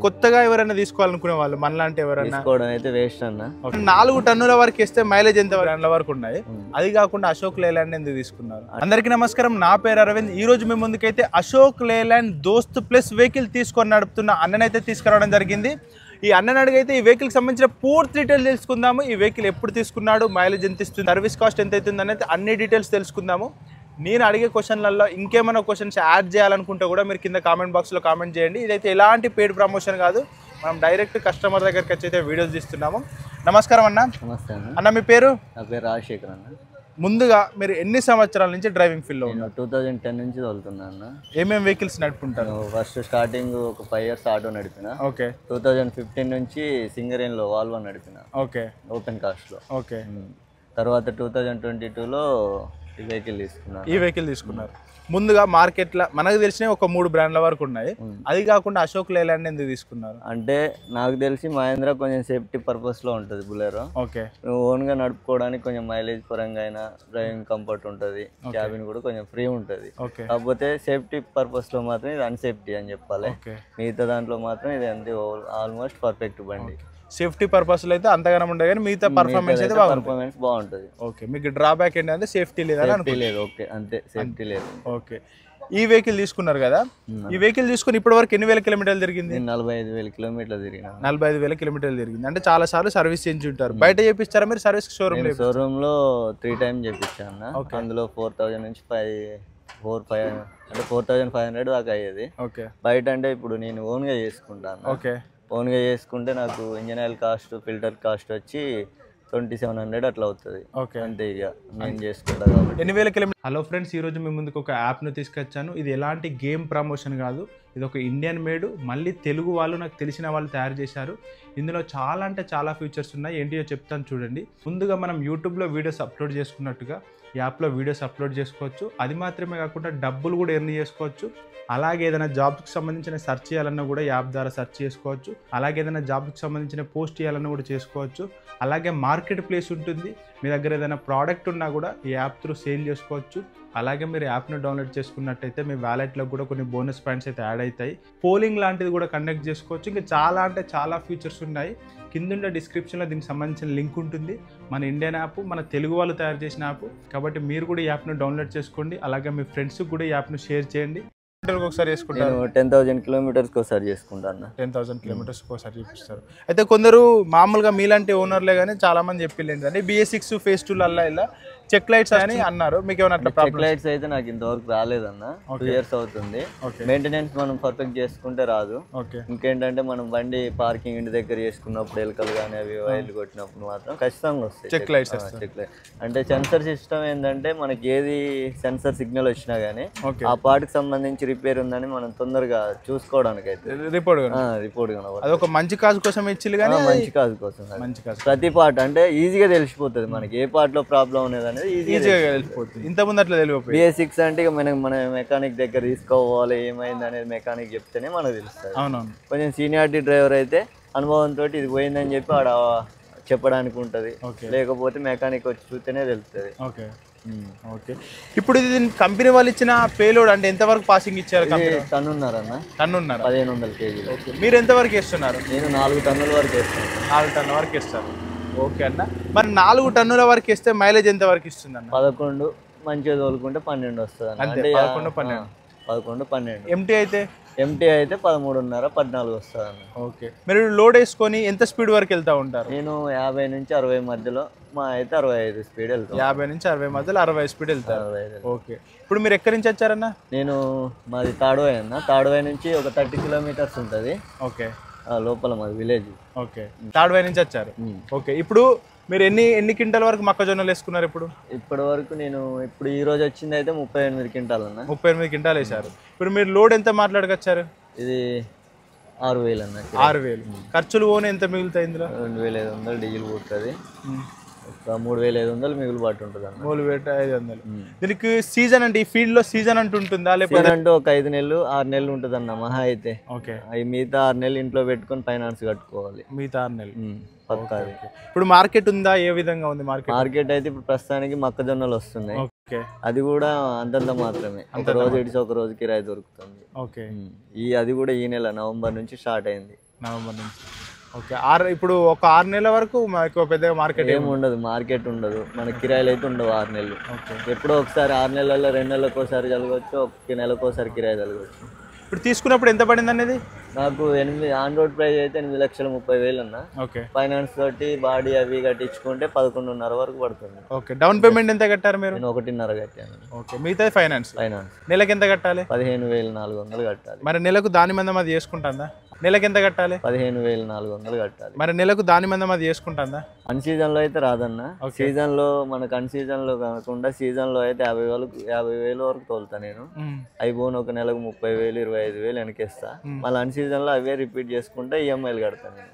కొత్తగా ఎవరైనా తీసుకోవాలనుకునే వాళ్ళు మనలాంటి ఎవరైనా తీసుకోవడం అయితే వేస్ట్ అన్న. 4 టన్నుల వరకు ఇస్తే మైలేజ్ ఎంత వరకు ఉన్నాయి? అది కాకుండా అశోక్ లేలాండ్ ఎందుకు తీసుకున్నారు? అందరికీ నమస్కారం, నా పేరు అరవింద్. ఈ రోజు మీ ముందుకైతే అశోక్ లేలాండ్ దోస్త్ ప్లస్ వెహికల్ తీసుకొని నడుపుతున్న అన్ననైతే తీసుకురావడం జరిగింది. ఈ అన్నని అడిగైతే ఈ వెహికల్ సంబంధించిన పూర్తి డీటెయిల్స్ తెలుసుకుందాము. ఈ వెహికల్ ఎప్పుడు తీసుకున్నాడు, మైలేజ్ ఎంత ఇస్తుంది, సర్వీస్ కాస్ట్ ఎంత అవుతుంది అనేది అన్ని డీటెయిల్స్ తెలుసుకుందాము. నేను అడిగే క్వశ్చన్లలో ఇంకేమైనా క్వశ్చన్స్ యాడ్ చేయాలనుకుంటే కూడా మీరు కింద కామెంట్ బాక్స్లో కామెంట్ చేయండి. ఇదైతే ఎలాంటి పెయిడ్ ప్రమోషన్ కాదు, మనం డైరెక్ట్ కస్టమర్ దగ్గరికి వచ్చి అయితే వీడియోస్ తీస్తున్నాము. నమస్కారం అన్న. నమస్తే అన్న. అన్న మీ పేరు? నా పేరు రాజశేఖర్ అన్న. ముందుగా మీరు ఎన్ని సంవత్సరాల నుంచి డ్రైవింగ్ ఫీల్డ్లో ఉన్నారు? 2010 నుంచి తోలుతున్నా అన్న. ఏమేమి వెహికల్స్ నడుపుకుంటారు? ఫస్ట్ స్టార్టింగ్ ఒక 5 years ఆటో నడిపిన. ఓకే. 2015 నుంచి సింగరేన్లో వాల్వో నడిపిన. ఓకే. ఓపెన్ కాస్ట్లో. ఓకే. తర్వాత 2022లో ఈ వెహికల్ తీసుకున్నాను. ఈ వెహికల్ తీసుకున్నారు. ముందుగా మార్కెట్లో మనకు తెలిసిన ఒక 3 బ్రాండ్ల వరకు ఉన్నాయి. అది కాకుండా అశోక్ లేలాండ్ ఎందుకు తీసుకున్నారు? అంటే నాకు తెలిసి మహేంద్ర కొంచెం సేఫ్టీ పర్పస్లో ఉంటుంది బులెరో. ఓకే. నువ్వు ఓన్గా నడుపుకోవడానికి కొంచెం మైలేజ్ పరంగా అయినా డ్రైవింగ్ కంఫర్ట్ ఉంటుంది, క్యాబిన్ కూడా కొంచెం ఫ్రీ ఉంటుంది. కాకపోతే సేఫ్టీ పర్పస్లో మాత్రం ఇది అన్సేఫ్టీ అని చెప్పాలి. మిగతా దాంట్లో మాత్రం ఇది అంతే ఆల్మోస్ట్ పర్ఫెక్ట్ బండి. సేఫ్టీ పర్పస్లో అయితే అంతగానం ఉండదు, కానీ మిగతా పర్ఫార్మెన్స్ అయితే బాగుంటుంది. ఓకే. మీకు డ్రాబ్యాక్ ఏంటంటే సేఫ్టీ లేదా? లేదు. ఓకే, అంతే, సేఫ్టీ లేదు. ఓకే. ఈ వెహికల్ తీసుకున్నారు కదా, ఈ వెహికల్ తీసుకుని ఇప్పటి వరకు ఎన్ని వేల కిలోమీటర్లు తిరిగింది? 45,000 కిలోమీటర్లు తిరిగిన. 45,000 కిలోమీటర్లు తిరిగింది. అంటే చాలా సార్లు సర్వీస్ చేయించి ఉంటారు. బయట చేపిస్తారా మీరు సర్వీస్? షోరూమ్ లో 3 times చేయించాను. అందులో 4,000 నుంచి 4,500 దాకా అయ్యేది. బయట అంటే ఇప్పుడు నేను ఓన్ గా చేసుకుంటాను. ఓకే. ఓన్గా చేసుకుంటే నాకు engine oil cost, filter cost వచ్చి 2,700 అట్లా అవుతుంది. ఓకే, అంతే. ఇక నేను చేసుకుంటా కాబట్టి 8,000 కిలోమీటర్. హలో ఫ్రెండ్స్, ఈరోజు మీ ముందుకు ఒక యాప్ను తీసుకొచ్చాను. ఇది ఎలాంటి గేమ్ ప్రమోషన్ కాదు, ఇది ఒక ఇండియన్ మేడ్, మళ్ళీ తెలుగు వాళ్ళు, నాకు తెలిసిన వాళ్ళు తయారు చేశారు. ఇందులో చాలా అంటే చాలా ఫీచర్స్ ఉన్నాయి. ఏంటియో చెప్తాను చూడండి. ముందుగా మనం యూట్యూబ్లో వీడియోస్ అప్లోడ్ చేసుకున్నట్టుగా ఈ యాప్లో వీడియోస్ అప్లోడ్ చేసుకోవచ్చు. అది మాత్రమే కాకుండా డబ్బులు కూడా ఎర్న్ చేసుకోవచ్చు. అలాగే ఏదైనా జాబ్కి సంబంధించిన సెర్చ్ చేయాలన్నా కూడా యాప్ ద్వారా సెర్చ్ చేసుకోవచ్చు. అలాగే ఏదైనా జాబ్కి సంబంధించిన పోస్ట్ చేయాలన్నా కూడా చేసుకోవచ్చు. అలాగే మార్కెట్ ప్లేస్ ఉంటుంది. మీ దగ్గర ఏదైనా ప్రోడక్ట్ ఉన్నా కూడా ఈ యాప్ త్రూ సేల్ చేసుకోవచ్చు. అలాగే మీరు యాప్ను డౌన్లోడ్ చేసుకున్నట్టయితే మీ వ్యాలెట్లో కూడా కొన్ని బోనస్ పాయింట్స్ అయితే యాడ్ అవుతాయి. పోలింగ్ లాంటిది కూడా కండక్ట్ చేసుకోవచ్చు. ఇంకా చాలా అంటే చాలా ఫీచర్స్ ఉన్నాయి. కింద డిస్క్రిప్షన్లో దీనికి సంబంధించిన లింక్ ఉంటుంది. మన ఇండియన్ యాప్, మన తెలుగు వాళ్ళు తయారు చేసిన యాప్ కాబట్టి మీరు కూడా ఈ యాప్ను డౌన్లోడ్ చేసుకోండి. అలాగే మీ ఫ్రెండ్స్కి కూడా ఈ యాప్ను షేర్ చేయండి. ఒకసారి చేసుకుంటారు? 10,000 కిలోమీటర్స్కి ఒకసారి చేసుకుంటాను. 10,000 కిలోమీటర్స్కి ఒకసారి చూపిస్తారు. అయితే కొందరు మామూలుగా మీలాంటి ఓనర్లే కానీ చాలా మంది చెప్పి ఏంటంటే BS6 Phase 2 ఇలా చెక్ లైట్స్ అని అన్నారు. మీకు ఏమైనా అట్లా చెక్ లైట్స్ అయితే నాకు ఇంతవరకు రాలేదన్న. 2 years అవుతుంది. మెయింటెనెన్స్ మనం పర్ఫెక్ట్ చేసుకుంటే రాదు. ఇంకేంటంటే మనం బండి పార్కింగ్ ఇంటి దగ్గర చేసుకున్నప్పుడు ఎలకలు కానీ అవి వైర్లు కొట్టినప్పుడు మాత్రం ఖచ్చితంగా వస్తాయి చెక్ లైట్స్. చెక్ లైట్ అంటే సెన్సర్ సిస్టమ్ ఏంటంటే మనకి ఏది సెన్సర్ సిగ్నల్ వచ్చినా గానీ ఆ పార్ట్ కి సంబంధించి రిపేర్ ఉందని మనం తొందరగా చూసుకోవడానికి అయితే రిపోర్ట్ కనబడుతుంది. అదొక మంచి కాజ్ కోసం ఇచ్చి కానీ మంచి కాజ్ కోసం ప్రతి పార్ట్ అంటే ఈజీగా తెలిసిపోతుంది మనకి ఏ పార్ట్ లో ప్రాబ్లం అనేది. ఇంతకుముందు అట్లా తెలియదు. BS6 అంటే మన మెకానిక్ దగ్గర తీసుకోవాలి, ఏమైంది అనేది మెకానిక్ చెప్తేనే మనకు తెలుస్తుంది. అవునవును. కొంచెం సీనియారిటీ డ్రైవర్ అయితే అనుభవంతో ఇది పోయిందని చెప్పి ఆడ చెప్పడానికి ఉంటుంది. లేకపోతే మెకానిక్ వచ్చి చూస్తేనే తెలుస్తుంది. ఓకే. ఇప్పుడు ఇది కంపెనీ వాళ్ళు ఇచ్చిన పేలోడ్ అంటే ఎంత వరకు పాసింగ్ ఇచ్చారు? టన్నున్నారన్న. 1,500 kg. మీరు ఎంత వరకు వేస్తున్నారు? నేను 4 టన్నుల వరకు వేస్తాను. 4 టన్నుల వరకు వేస్తారు. ఓకే అన్న. మరి 4 టన్నుల వరకు వేస్తే మైలేజ్ ఎంత వరకు ఇస్తుంది అన్న? 11, మంచిగా తోలుకుంటే 12 వస్తుంది అన్న. అంటే 11, 12. ఎంటీ అయితే 13.5, 14 వస్తుంది అన్న. ఓకే. మీరు లోడ్ వేసుకొని ఎంత స్పీడ్ వరకు వెళ్తా ఉంటారు? నేను 50 నుంచి 60 మధ్యలో, మా అయితే 65 స్పీడ్ వెళ్తాను. 50 నుంచి 60 మధ్యలో 60 స్పీడ్ వెళ్తారు. ఓకే. ఇప్పుడు మీరు ఎక్కడి నుంచి వచ్చారన్న? నేను మాది తాడువాయి అన్న. తాడువాయి నుంచి ఒక 30 kilometers ఉంటుంది. ఓకే. లోపల మాది విలేజ్. ఓకే. తాడువాయి నుంచి వచ్చారు. ఓకే. ఇప్పుడు మీరు ఎన్ని క్వింటాల వరకు మొక్కజొన్నలు వేసుకున్నారు? ఇప్పటి వరకు నేను ఈ రోజు వచ్చింది అయితే 38 క్వింటాలు అన్న. 38 క్వింటాలు వేసారు. ఇప్పుడు మీరు లోడ్ ఎంత మాట్లాడకొచ్చారు? ఇది 6,000 అన్న. 6,000. ఖర్చులు ఓన్ ఎంత మిగులుతాయి ఇందులో? 2,500 డీజిల్ పుడుతుంది. 3,500 మిగులుబాటు ఉంటుంది అన్న. 3,500. దీనికి సీజన్ అంటే ఈ ఫీల్డ్ లో సీజన్ అంటూ ఉంటుందా? లేకపోతే అంటే ఒక 5 నెలలు 6 నెలలు ఉంటుంది అన్న మహా అయితే. ఓకే. అవి మిగతా 6 నెలలు ఇంట్లో పెట్టుకొని ఫైనాన్స్ కట్టుకోవాలి. మిగతా 6 నెలలు పక్కా. ఇప్పుడు మార్కెట్ ఉందా? ఏ విధంగా ఉంది మార్కెట్ అయితే ఇప్పుడు ప్రస్తుతానికి మొక్కజొన్నలు వస్తున్నాయి. అది కూడా అంతంత మాత్రమే. ఒక రోజు ఇడిచి ఒక రోజు కిరాయి దొరుకుతుంది. ఓకే. అది కూడా ఈ నెల నవంబర్ నుంచి స్టార్ట్ అయింది. నవంబర్ నుంచి. ఓకే. ఇప్పుడు ఒక 6 నెలల వరకు మాకు పెద్దగా మార్కెట్ ఏమి ఉండదు, మార్కెట్ ఉండదు, మన కిరాయిలు అయితే ఉండవు 6 నెలలు. ఎప్పుడో ఒకసారి 6 నెలల్లో 2 నెలలకు ఒకసారి కలగవచ్చు, ఒక నెలకు ఒకసారి కిరాయి కలగవచ్చు. ఇప్పుడు తీసుకున్నప్పుడు ఎంత పడింది అనేది? నాకు 8 ఆన్ రోడ్ ప్రైస్ అయితే 8,30,000 అన్న. ఓకే. ఫైనాన్స్ తోటి బాడీ అవి కట్టించుకుంటే 11.5 వరకు పడుతుంది. ఓకే. డౌన్ పేమెంట్ ఎంత కట్టారు మీరు? నేను 1.5 కట్టాను. ఓకే. మిగతా ఫైనాన్స్ నెలకి ఎంత కట్టాలి? 15,400 కట్టాలి. మరి నెలకు దాని మందం అది చేసుకుంటుందా? నెలకి ఎంత కట్టాలి? 15,400 కట్టాలి. మరి నెలకు దాని మందం అది చేసుకుంటుందా? అన్ సీజన్ లో అయితే రాదన్న. సీజన్ లో మనకు అన్ సీజన్ లో కాకుండా సీజన్ లో అయితే 50,000 వరకు తోలుతా నేను. అయిపోయిన ఒక నెలకు 30,000 25,000 వెనకేస్తా. మళ్ళీ అన్ సీజన్ లో అవే రిపీట్ చేసుకుంటే ఈఎంఐలు కడతాను.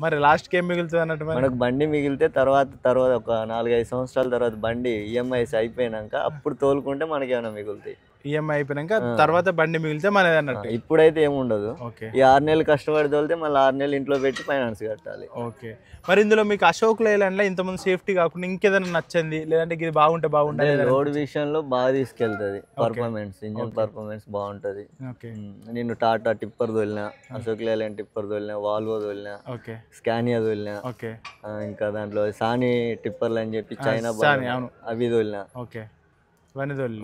మరి లాస్ట్ కి ఏం మిగులుతుంది అన్నట్టు? మనకు బండి మిగిలితే తర్వాత ఒక 4-5 సంవత్సరాల తర్వాత బండి ఈఎంఐస్ అయిపోయినాక అప్పుడు తోలుకుంటే మనకి ఏమైనా మిగులుతాయి. ఈఎంఐ అయిపోయినాక తర్వాత బండి మిగిలితే మనది అన్నట్టు. ఇప్పుడైతే ఏముండదు. ఈ 6 నెలలు కష్టపడి తోలితే మళ్ళీ 6 నెలలు ఇంట్లో పెట్టి ఫైనాన్స్ కట్టాలి. ఓకే. మరి ఇందులో మీకు అశోక్ లేలాండ్లో ఇంతమంది సేఫ్టీ కాకుండా ఇంకేదైనా నచ్చింది లేదంటే ఇది బాగుంటే బాగుంటుంది? రోడ్ విషయంలో బాగా తీసుకెళ్తుంది, పర్ఫార్మెన్స్, ఇంజన్ పర్ఫార్మెన్స్ బాగుంటది. నేను టాటా టిప్పర్ తోలినా, అశోక్ లేలాండ్ టిప్పర్ తోలినా, వాల్వో తోలినా, స్కానియా తోలినా, ఇంకా దాంట్లో సానీ టిప్పర్లు అని చెప్పి చైనా అవి తోలినా. ఓకే. ఇవన్నీ తోలి.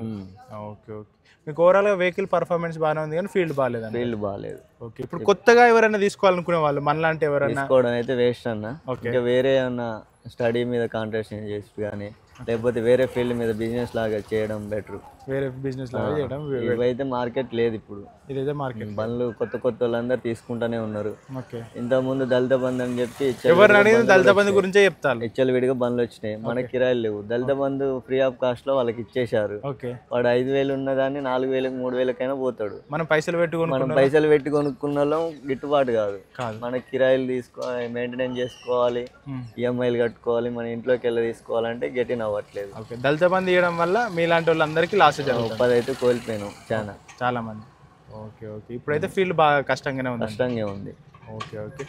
ఓకే. ఓకే. మీకు ఓవరాల్గా వెహికల్ పర్ఫార్మెన్స్ బాగానే ఉంది కానీ ఫీల్డ్ బాగాలేదు? ఫీల్డ్ బాగాలేదు. ఓకే. ఇప్పుడు కొత్తగా ఎవరైనా తీసుకోవాలనుకునే వాళ్ళు మనలాంటి ఎవరైనా తీసుకోవడం అయితే వేస్ట్ అన్న. ఇంకా వేరే ఏమన్నా స్టడీ మీద కాన్సంట్రేషన్ చేసి కానీ లేకపోతే వేరే ఫీల్డ్ మీద బిజినెస్ లాగా చేయడం బెటర్. వేరే బిజినెస్ లాగా చేయడం. ఇవైతే మార్కెట్ లేదు ఇప్పుడు. ఇదైతే మార్కెట్ బండ్లు కొత్త వాళ్ళందరూ తీసుకుంటానే ఉన్నారు. ఓకే. ఇంతకుముందు దళిత బంధు అని చెప్పి ఎవరు అడిగిన దళిత బంధు గురించే చెప్తారు. విడిగా బండ్లు వచ్చినాయి, మన కిరాయిలు లేవు. దళిత బంధు ఫ్రీ ఆఫ్ కాస్ట్ లో వాళ్ళకి ఇచ్చేశారు. వాడు 5,000 ఉన్నదాన్ని 4,000 3,000కైనా పోతాడు. మనం పైసలు పెట్టి కొనుక్కున్న వాళ్ళం గిట్టుబాటు కాదు. మన కిరాయిలు తీసుకోవాలి, మెయింటెనెన్స్ చేసుకోవాలి, ఈఎంఐలు కట్టుకోవాలి, మన ఇంట్లోకి వెళ్ళి తీసుకోవాలంటే గెటిన్ అవ్వట్లేదు. దళిత బంధు ఇవ్వడం వల్ల మీలాంటి వాళ్ళందరికీ లాస్ జరుగుతుంది. 10 అయితే కోల్పోయాను చాలా మంది. ఓకే. ఓకే. ఇప్పుడైతే ఫీల్డ్ బాగా కష్టంగానే ఉంది. ఓకే. ఓకే.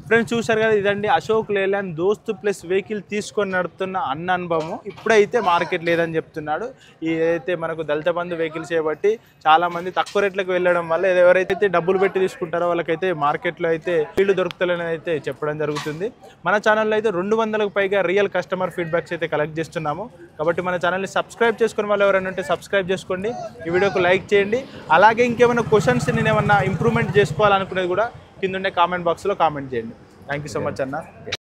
ఫ్రెండ్స్ చూసారు కదా, ఇదండి అశోక్ లేలాండ్ దోస్త్ ప్లస్ వెహికల్ తీసుకొని నడుపుతున్న అన్న అనుభవం. ఇప్పుడైతే మార్కెట్ లేదని చెప్తున్నాడు. ఏదైతే మనకు దళిత బంధు వెహికల్స్ చేయబట్టి చాలామంది తక్కువ రేట్లకు వెళ్ళడం వల్ల ఎవరైతే డబ్బులు పెట్టి తీసుకుంటారో వాళ్ళకైతే మార్కెట్లో అయితే ఫీల్డ్ దొరుకుతలేని అయితే చెప్పడం జరుగుతుంది. మన ఛానల్లో అయితే 200కు పైగా రియల్ కస్టమర్ ఫీడ్బ్యాక్స్ అయితే కలెక్ట్ చేస్తున్నాము. కాబట్టి మన ఛానల్ని సబ్స్క్రైబ్ చేసుకునే వాళ్ళు ఎవరైనా ఉంటే సబ్స్క్రైబ్ చేసుకోండి, ఈ వీడియోకు లైక్ చేయండి. అలాగే ఇంకేమైనా క్వశ్చన్స్ నేను ఏమన్నా ఇంప్రూవ్మెంట్ చేసుకోవాలనుకునేది కూడా కింద ఉండే కామెంట్ బాక్స్లో కామెంట్ చేయండి. థ్యాంక్ యూ సో మచ్ అన్న.